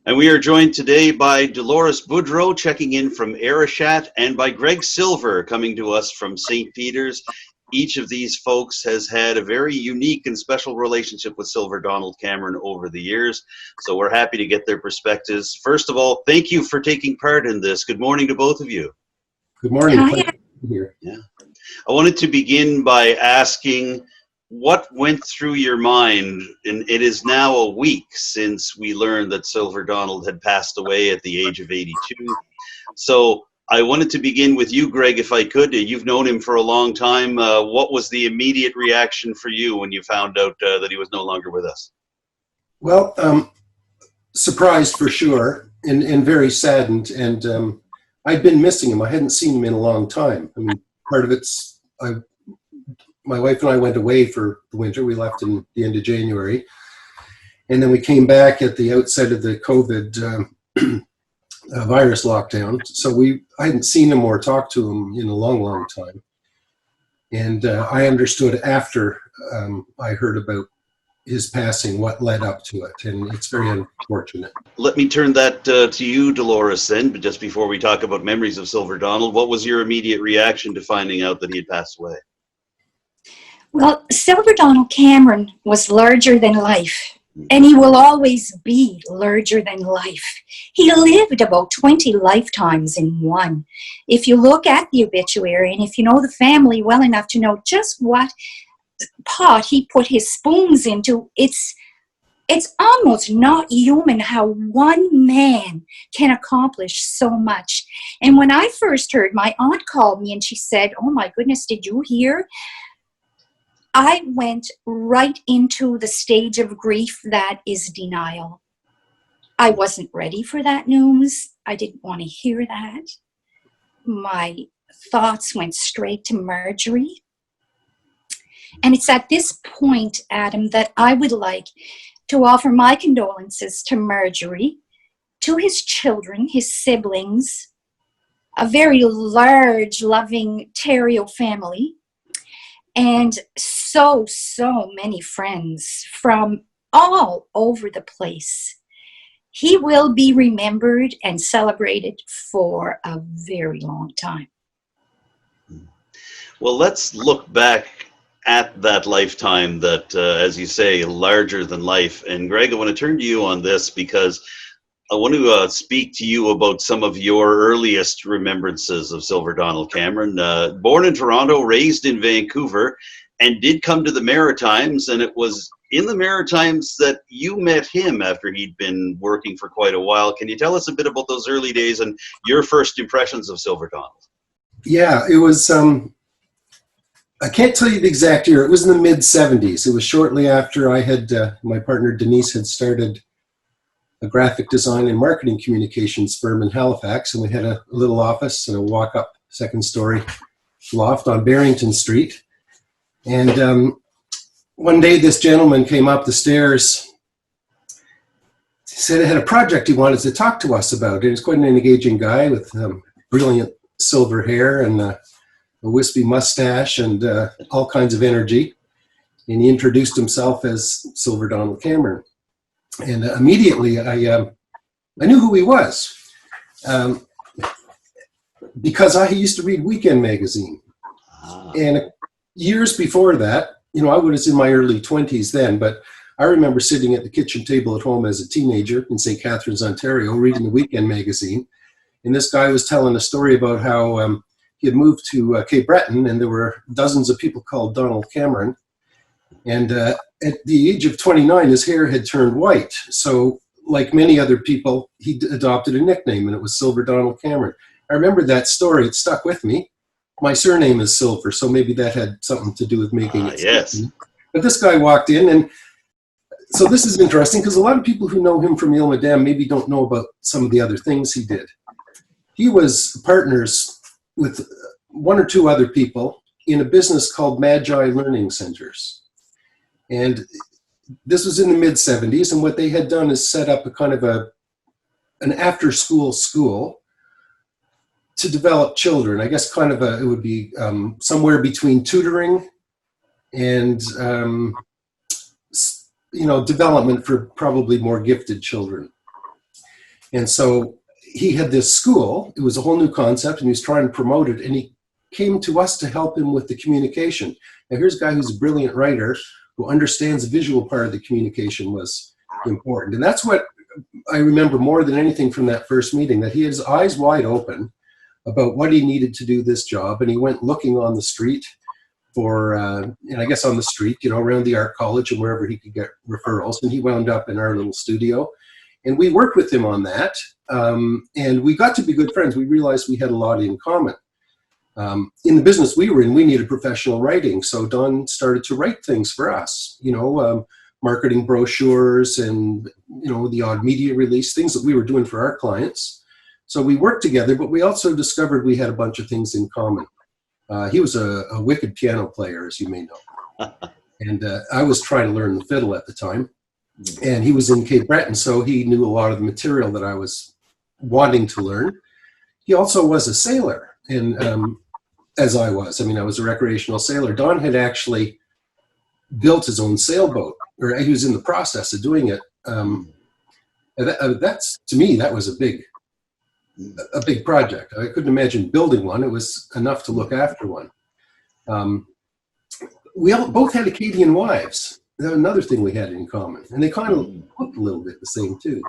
And we are joined today by Delores Boudreau checking in from Arichat and by Greg Silver coming to us from St. Peter's. Each of these folks has had a very unique and special relationship with Silver Donald Cameron over the years. So we're happy to get their perspectives. First of all, thank you for taking part in this. Good morning to both of you. Good morning. Hi. Here. Yeah. I wanted to begin by asking what went through your mind, and it is now a week since we learned that Silver Donald had passed away at the age of 82. So I wanted to begin with you, Greg, if I could. You've known him for a long time. What was the immediate reaction for you when you found out that he was no longer with us? Well, surprised for sure, and very saddened. And I'd been missing him. I hadn't seen him in a long time. I mean, part of it's my wife and I went away for the winter. We left in the end of January, and then we came back at the outset of the COVID virus lockdown. So I hadn't seen him or talked to him in a long, long time. And I understood after I heard about his passing what led up to it, and it's very unfortunate. Let me turn that to you, Delores, then, but just before we talk about memories of Silver Donald, what was your immediate reaction to finding out that he had passed away? Well, Silver Donald Cameron was larger than life, and he will always be larger than life. He lived about 20 lifetimes in one. If you look at the obituary, and if you know the family well enough to know just what pot he put his spoons into, it's almost not human how one man can accomplish so much. And when I first heard, my aunt called me and she said, "Oh my goodness, did you hear?" I went right into the stage of grief that is denial. I wasn't ready for that news. I didn't want to hear that. My thoughts went straight to Marjorie. And it's at this point, Adam, that I would like to offer my condolences to Marjorie, to his children, his siblings, a very large, loving Terrio family, and so many friends from all over the place. He will be remembered and celebrated for a very long time. Well, let's look back at that lifetime that, as you say, larger than life. And Greg, I want to turn to you on this because I want to speak to you about some of your earliest remembrances of Silver Donald Cameron. Born in Toronto, raised in Vancouver, and did come to the Maritimes. And it was in the Maritimes that you met him after he'd been working for quite a while. Can you tell us a bit about those early days and your first impressions of Silver Donald? Yeah, it was, I can't tell you the exact year. It was in the mid-'70s. It was shortly after I had, my partner Denise had started a graphic design and marketing communications firm in Halifax, and we had a little office and a walk-up second-story loft on Barrington Street. And one day this gentleman came up the stairs. He said he had a project he wanted to talk to us about. He was quite an engaging guy with brilliant silver hair and a wispy mustache and all kinds of energy. And he introduced himself as Silver Donald Cameron. And immediately I knew who he was because I used to read Weekend magazine. And years before that, I was in my early 20s then, but I remember sitting at the kitchen table at home as a teenager in St. Catharines, Ontario, reading the Weekend magazine. And this guy was telling a story about how he had moved to Cape Breton, and there were dozens of people called Donald Cameron. And at the age of 29, his hair had turned white. So like many other people, he adopted a nickname, and it was Silver Donald Cameron. I remember that story. It stuck with me. My surname is Silver, so maybe that had something to do with making it. Yes. But this guy walked in, and so this is interesting because a lot of people who know him from Il Madame maybe don't know about some of the other things he did. He was partners with one or two other people in a business called Magi Learning Centers. And this was in the mid-'70s, and what they had done is set up a kind of an after-school school to develop children. I guess kind of it would be somewhere between tutoring and development for probably more gifted children. And so he had this school. It was a whole new concept, and he was trying to promote it. And he came to us to help him with the communication. Now, here's a guy who's a brilliant writer who understands the visual part of the communication was important. And that's what I remember more than anything from that first meeting, that he had his eyes wide open about what he needed to do this job. And he went looking on the street for, and I guess on the street, you know, around the art college and wherever he could get referrals. And he wound up in our little studio. And we worked with him on that. And we got to be good friends. We realized we had a lot in common. In the business we were in, we needed professional writing. So Don started to write things for us, you know, marketing brochures and, you know, the odd media release, things that we were doing for our clients. So we worked together, but we also discovered we had a bunch of things in common. He was a wicked piano player, as you may know. And I was trying to learn the fiddle at the time. And he was in Cape Breton, so he knew a lot of the material that I was wanting to learn. He also was a sailor, and as I was. I mean, I was a recreational sailor. Don had actually built his own sailboat, or he was in the process of doing it. That's, to me, that was a big project. I couldn't imagine building one. It was enough to look after one. We both had Acadian wives. That was another thing we had in common, and they kind of looked a little bit the same too.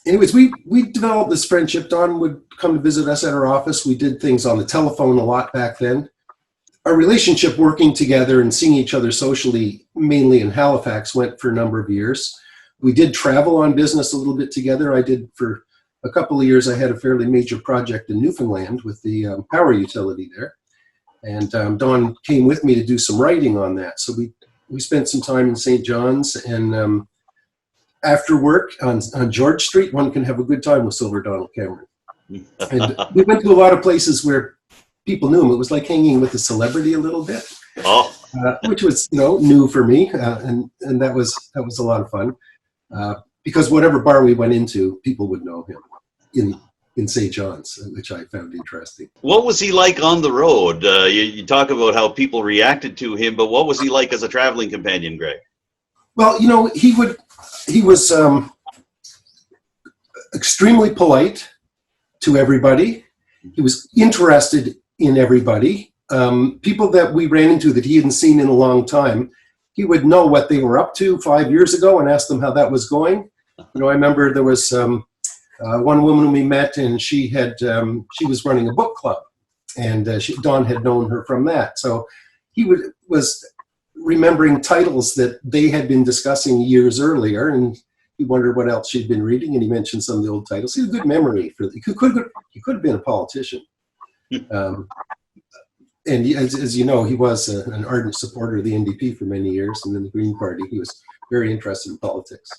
Anyways, we developed this friendship. Don would come to visit us at our office. We did things on the telephone a lot back then. Our relationship working together and seeing each other socially, mainly in Halifax, went for a number of years. We did travel on business a little bit together. I did for a couple of years. I had a fairly major project in Newfoundland with the power utility there. And Don came with me to do some writing on that. So we spent some time in St. John's, and after work on George Street, one can have a good time with Silver Donald Cameron. And we went to a lot of places where people knew him. It was like hanging with a celebrity a little bit, which was, you know, new for me, and that was a lot of fun, because whatever bar we went into, people would know him in St. John's, which I found interesting. What was he like on the road? You talk about how people reacted to him, but what was he like as a traveling companion, Greg? Well, you know, he was extremely polite to everybody. He was interested in everybody. People that we ran into that he hadn't seen in a long time, he would know what they were up to 5 years ago and ask them how that was going. You know, I remember there was one woman we met, and she was running a book club, and Don had known her from that. So he was remembering titles that they had been discussing years earlier, and he wondered what else she'd been reading, and he mentioned some of the old titles. He had a good memory. He could have been a politician. And as you know, he was an ardent supporter of the NDP for many years, and then the Green Party. He was very interested in politics.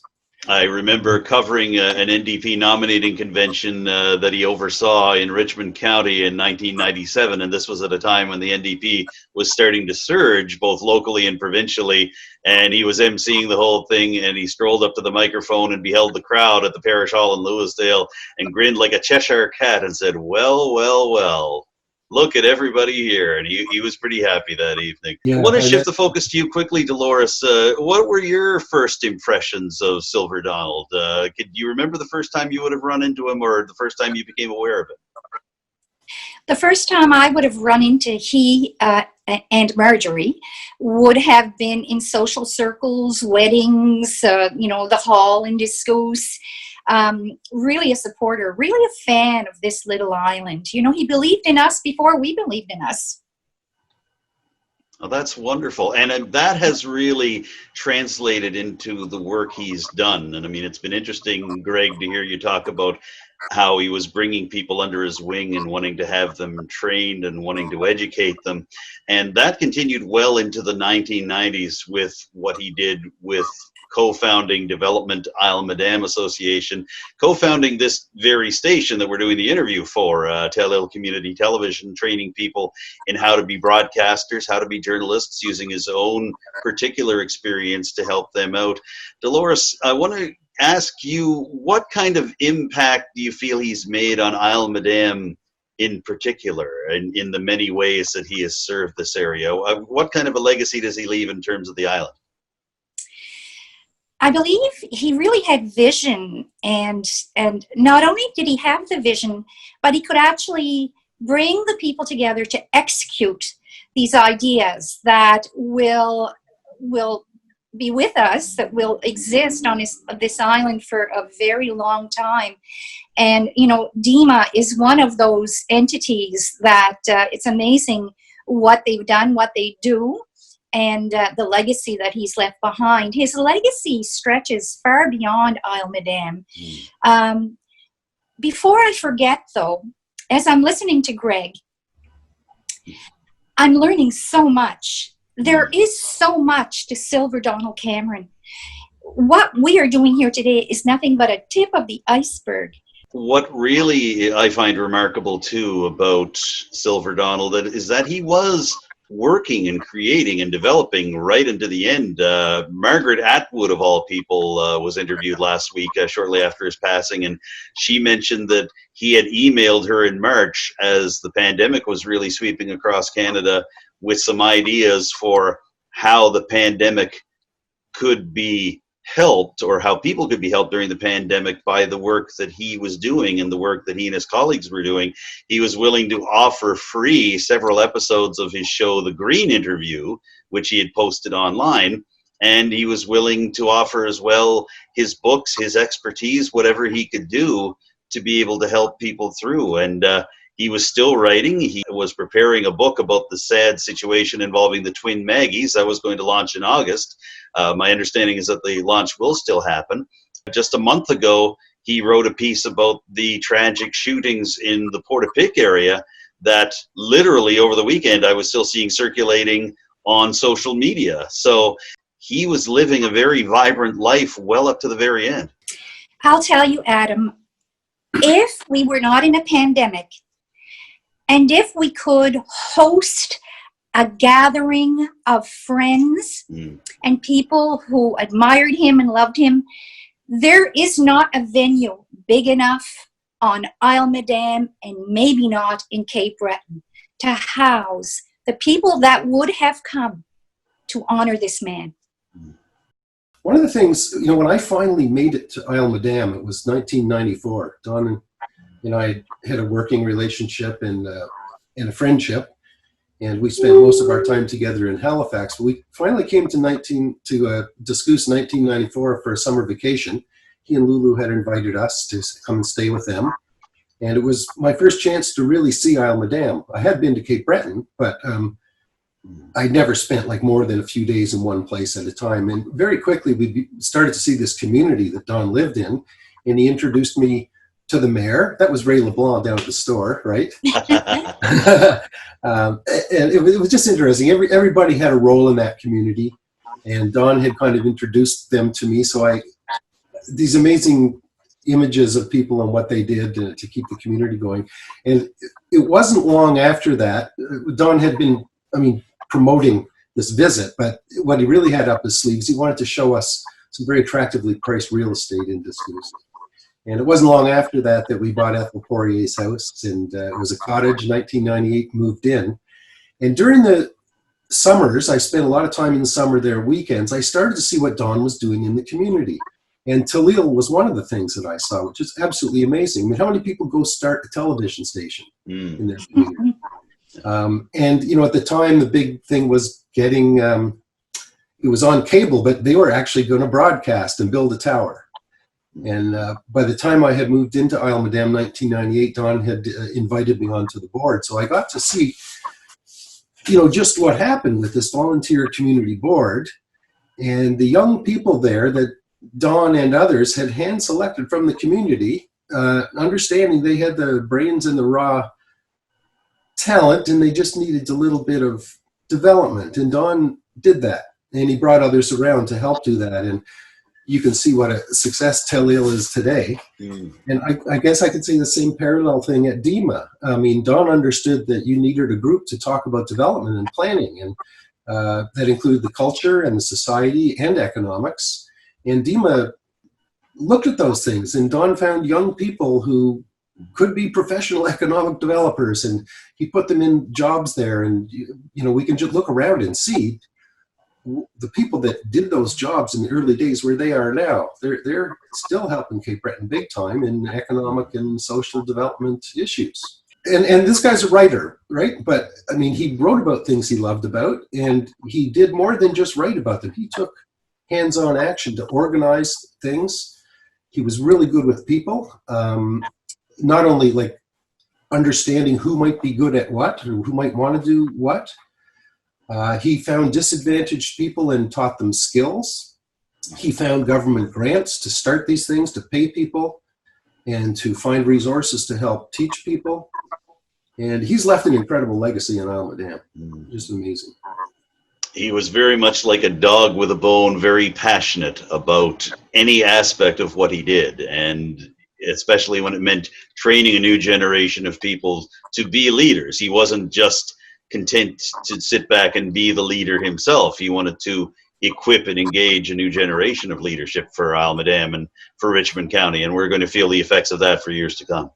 I remember covering an NDP nominating convention that he oversaw in Richmond County in 1997, and this was at a time when the NDP was starting to surge both locally and provincially, and he was emceeing the whole thing, and he strolled up to the microphone and beheld the crowd at the Parish Hall in Lewisdale and grinned like a Cheshire cat and said, "Well, well, well. Look at everybody here," and he was pretty happy that evening. Yeah, I want to shift the focus to you quickly, Delores. What were your first impressions of Silver Donald? Do you remember the first time you would have run into him, or the first time you became aware of it? The first time I would have run into he and Marjorie would have been in social circles, weddings, you know, the hall in discos. Really a supporter, really a fan of this little island. You know, he believed in us before we believed in us. Oh, that's wonderful. And that has really translated into the work he's done. And I mean, it's been interesting, Greg, to hear you talk about how he was bringing people under his wing and wanting to have them trained and wanting to educate them. And that continued well into the 1990s with what he did with co-founding Development Isle Madame Association, co-founding this very station that we're doing the interview for, Telile Community Television, training people in how to be broadcasters, how to be journalists, using his own particular experience to help them out. Delores, I want to ask you, what kind of impact do you feel he's made on Isle Madame in particular, and in the many ways that he has served this area? What kind of a legacy does he leave in terms of the island? I believe he really had vision, and not only did he have the vision, but he could actually bring the people together to execute these ideas that will be with us, that will exist on this island for a very long time. And DEMA is one of those entities that it's amazing what they've done, what they do, and the legacy that he's left behind. His legacy stretches far beyond Isle Madame. Before I forget, though, as I'm listening to Greg, I'm learning so much. There is so much to Silver Donald Cameron. What we are doing here today is nothing but a tip of the iceberg. What really I find remarkable too about Silver Donald is that he was working and creating and developing right into the end. Margaret Atwood, of all people, was interviewed last week shortly after his passing, and she mentioned that he had emailed her in March as the pandemic was really sweeping across Canada with some ideas for how the pandemic could be helped, or how people could be helped during the pandemic by the work that he was doing and the work that he and his colleagues were doing. He was willing to offer free several episodes of his show, The Green Interview, which he had posted online. And he was willing to offer as well his books, his expertise, whatever he could do to be able to help people through. And he was still writing. He was preparing a book about the sad situation involving the twin Maggies that was going to launch in August. My understanding is that the launch will still happen. Just a month ago, he wrote a piece about the tragic shootings in the Portapique area that literally over the weekend I was still seeing circulating on social media. So he was living a very vibrant life well up to the very end. I'll tell you, Adam, if we were not in a pandemic, and if we could host a gathering of friends and people who admired him and loved him, there is not a venue big enough on Isle Madame, and maybe not in Cape Breton, to house the people that would have come to honor this man. One of the things, when I finally made it to Isle Madame, it was 1994. Don and I had a working relationship and a friendship, and we spent most of our time together in Halifax. But we finally came to Discoos 1994 for a summer vacation. He and Lulu had invited us to come and stay with them, and it was my first chance to really see Isle Madame. I had been to Cape Breton, but I'd never spent like more than a few days in one place at a time. And very quickly we started to see this community that Don lived in, and he introduced me to the mayor. That was Ray LeBlanc down at the store, right? And it was just interesting. Everybody had a role in that community, and Don had kind of introduced them to me. So these amazing images of people and what they did to keep the community going. And it wasn't long after that, Don had been, promoting this visit, but what he really had up his sleeves, he wanted to show us some very attractively priced real estate in Discoos. And it wasn't long after that we bought Ethel Poirier's house, and it was a cottage. 1998, moved in. And during the summers, I spent a lot of time in the summer there, weekends, I started to see what Don was doing in the community. And Telile was one of the things that I saw, which is absolutely amazing. How many people go start a television station in their community? And, at the time, the big thing was getting, it was on cable, but they were actually going to broadcast and build a tower. And by the time I had moved into Isle Madame 1998, Don had invited me onto the board. So I got to see, just what happened with this volunteer community board and the young people there that Don and others had hand-selected from the community, understanding they had the brains and the raw talent, and they just needed a little bit of development. And Don did that, and he brought others around to help do that. And you can see what a success Telile is today. And I guess I could say the same parallel thing at DEMA. Don understood that you needed a group to talk about development and planning, and that included the culture and the society and economics. And DEMA looked at those things, and Don found young people who could be professional economic developers, and he put them in jobs there. And we can just look around and see the people that did those jobs in the early days where they are now. They're still helping Cape Breton big time in economic and social development issues. And this guy's a writer, right? But I mean, he wrote about things he loved about, and he did more than just write about them. He took hands-on action to organize things. He was really good with people, not only like understanding who might be good at what, or who might want to do what. He found disadvantaged people and taught them skills. He found government grants to start these things, to pay people, and to find resources to help teach people. And he's left an incredible legacy in Isle Madame. Just amazing. He was very much like a dog with a bone, very passionate about any aspect of what he did, and especially when it meant training a new generation of people to be leaders. He wasn't just content to sit back and be the leader himself. He wanted to equip and engage a new generation of leadership for Isle Madame and for Richmond County, and we're going to feel the effects of that for years to come.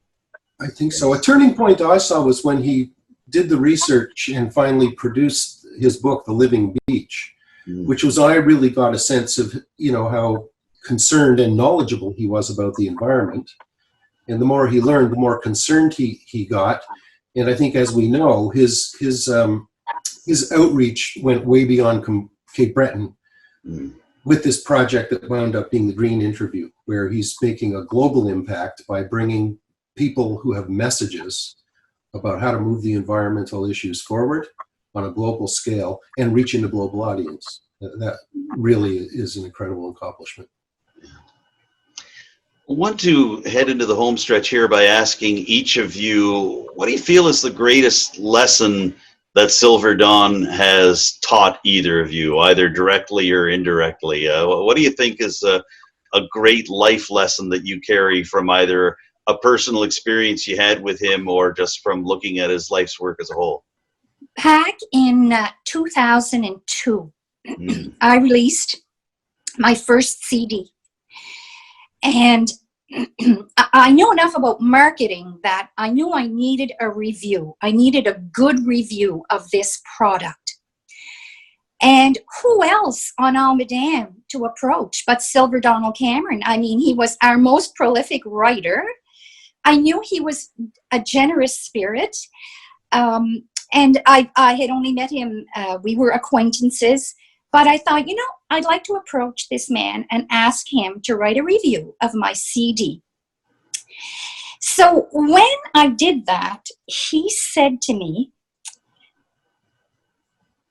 I think so. A turning point I saw was when he did the research and finally produced his book, The Living Beach, which was, I really got a sense of, how concerned and knowledgeable he was about the environment. And the more he learned, the more concerned he got. And I think, as we know, his outreach went way beyond Cape Breton with this project that wound up being the Green Interview, where he's making a global impact by bringing people who have messages about how to move the environmental issues forward on a global scale and reaching a global audience. That really is an incredible accomplishment. I want to head into the home stretch here by asking each of you, what do you feel is the greatest lesson that Silver Dawn has taught either of you, either directly or indirectly? What do you think is a great life lesson that you carry from either a personal experience you had with him or just from looking at his life's work as a whole? Back in 2002, I released my first CD. And I knew enough about marketing that I knew I needed a review. I needed a good review of this product. And who else on Isle Madame to approach but Silver Donald Cameron? I mean, he was our most prolific writer. I knew he was a generous spirit. And I had only met him, we were acquaintances. But I thought, I'd like to approach this man and ask him to write a review of my CD. So when I did that, he said to me,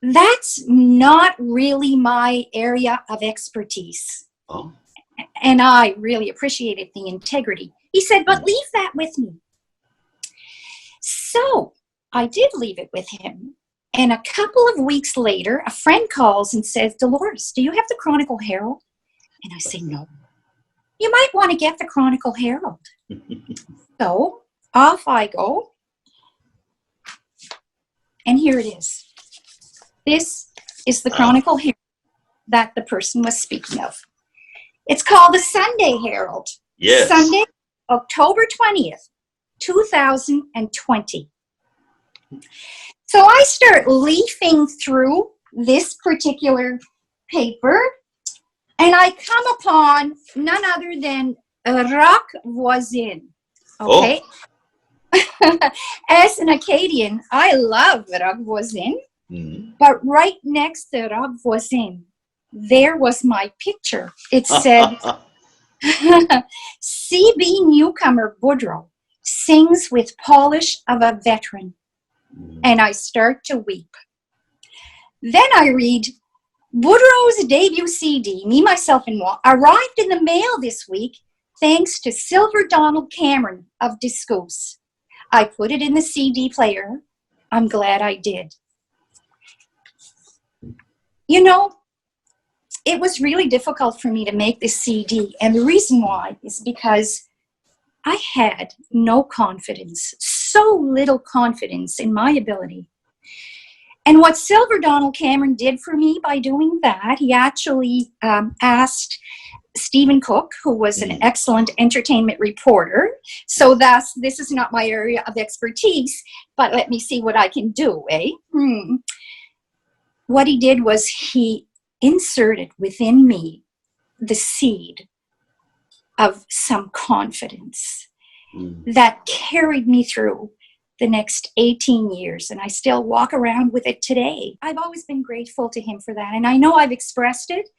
that's not really my area of expertise. Oh. And I really appreciated the integrity. He said, but leave that with me. So I did leave it with him. And a couple of weeks later, a friend calls and says, Delores, do you have the Chronicle Herald? And I say, no. You might want to get the Chronicle Herald. So off I go. And here it is. This is the Chronicle Herald that the person was speaking of. It's called the Sunday Herald. Yes. Sunday, October 20th, 2020. So I start leafing through this particular paper, and I come upon none other than Rock Voisin. Okay? Oh. As an Acadian, I love Rock Voisin, but right next to Rock Voisin, there was my picture. It said, CB newcomer Boudreau sings with polish of a veteran. And I start to weep. Then I read, Boudreau's debut CD, Me, Myself, and Moi, arrived in the mail this week thanks to Silver Donald Cameron of Discos. I put it in the CD player. I'm glad I did. It was really difficult for me to make this CD. And the reason why is because I had no confidence, so little confidence in my ability. And what Silver Donald Cameron did for me by doing that, he actually asked Stephen Cooke, who was an excellent entertainment reporter. So this is not my area of expertise, but let me see what I can do, eh? What he did was he inserted within me the seed of some confidence that carried me through the next 18 years, and I still walk around with it today. I've always been grateful to him for that, and I know I've expressed it,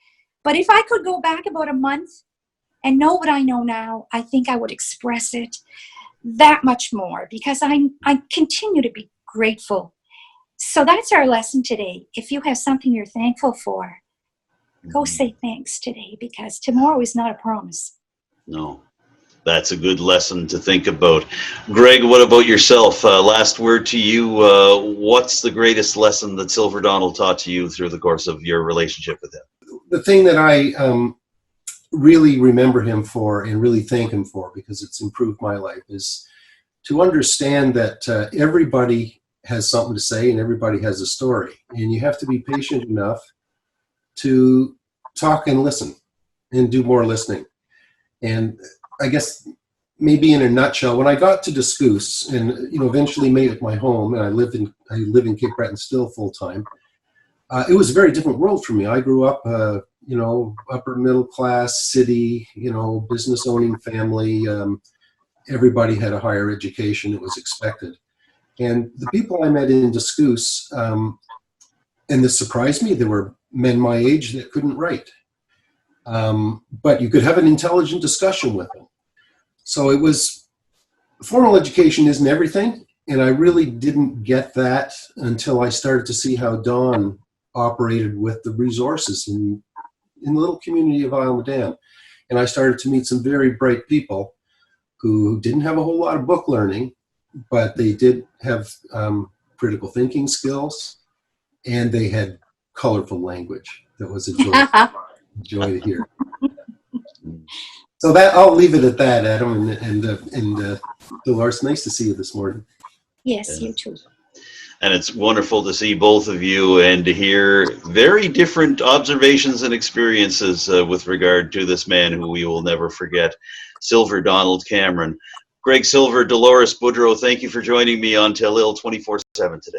but if I could go back about a month and know what I know now, I think I would express it that much more, because I continue to be grateful. So that's our lesson today. If you have something you're thankful for, go say thanks today, because tomorrow is not a promise. No, that's a good lesson to think about. Greg, what about yourself? Last word to you. What's the greatest lesson that Silver Donald taught to you through the course of your relationship with him? The thing that I really remember him for and really thank him for, because it's improved my life, is to understand that everybody has something to say and everybody has a story. And you have to be patient enough to talk and listen and do more listening. And I guess maybe in a nutshell, when I got to Discoos and eventually made it my home, and I live in Cape Breton still full time, it was a very different world for me. I grew up, upper middle class city, business owning family. Everybody had a higher education; it was expected. And the people I met in Discoos, and this surprised me, there were men my age that couldn't write. But you could have an intelligent discussion with them. So it was, formal education isn't everything, and I really didn't get that until I started to see how Don operated with the resources in the little community of Isle Madame. And I started to meet some very bright people who didn't have a whole lot of book learning, but they did have critical thinking skills, and they had colorful language that was a joy to hear. So that, I'll leave it at that, Adam, and Delores, nice to see you this morning. Yes, you too. And it's wonderful to see both of you and to hear very different observations and experiences with regard to this man who we will never forget, Silver Donald Cameron. Greg Silver, Delores Boudreau, thank you for joining me on Telile 24/7 today.